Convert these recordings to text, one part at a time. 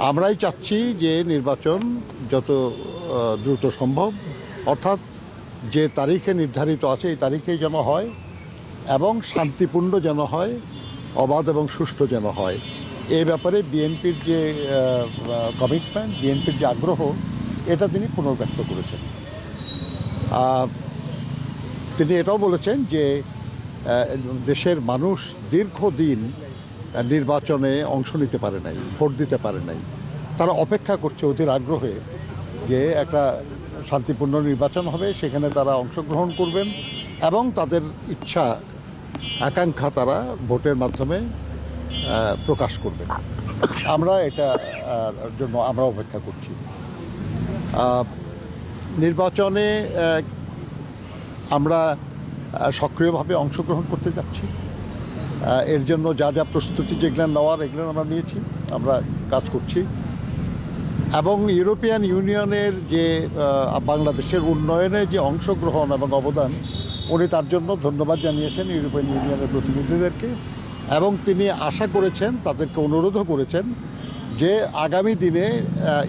আমরাই চাচ্ছি যে নির্বাচন যত দ্রুত সম্ভব, অর্থাৎ যে তারিখে নির্ধারিত আছে এই তারিখেই যেন হয় এবং শান্তিপূর্ণ যেন হয়, অবাধ এবং সুষ্ঠু যেন হয়। এই ব্যাপারে বিএনপির যে কমিটমেন্ট, বিএনপির যে আগ্রহ, এটা তিনি পুনর্ব্যক্ত করেছেন। তিনি এটাও বলেছেন যে দেশের মানুষ দীর্ঘদিন নির্বাচনে অংশ নিতে পারে নাই, ভোট দিতে পারে নাই। তারা অপেক্ষা করছে অধীর আগ্রহে যে একটা শান্তিপূর্ণ নির্বাচন হবে, সেখানে তারা অংশগ্রহণ করবেন এবং তাদের ইচ্ছা আকাঙ্ক্ষা তারা ভোটের মাধ্যমে প্রকাশ করবেন। আমরা এটার জন্য আমরা অপেক্ষা করছি। নির্বাচনে আমরা সক্রিয়ভাবে অংশগ্রহণ করতে যাচ্ছি। এর জন্য যা যা প্রস্তুতি যেগুলো নেওয়ার এগুলো আমরা নিয়েছি, আমরা কাজ করছি। এবং ইউরোপিয়ান ইউনিয়নের যে বাংলাদেশের উন্নয়নে যে অংশগ্রহণ এবং অবদান, উনি তার জন্য ধন্যবাদ জানিয়েছেন ইউরোপিয়ান ইউনিয়নের প্রতিনিধিদেরকে এবং তিনি আশা করেছেন, তাদেরকে অনুরোধও করেছেন যে আগামী দিনে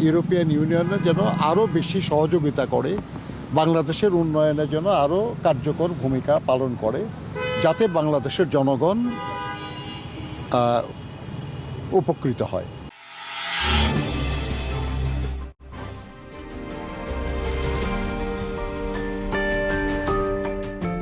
ইউরোপিয়ান ইউনিয়নের যেন আরও বেশি সহযোগিতা করে, বাংলাদেশের উন্নয়নের জন্য আরও কার্যকর ভূমিকা পালন করে, যাতে বাংলাদেশের জনগণ উপকৃত হয়।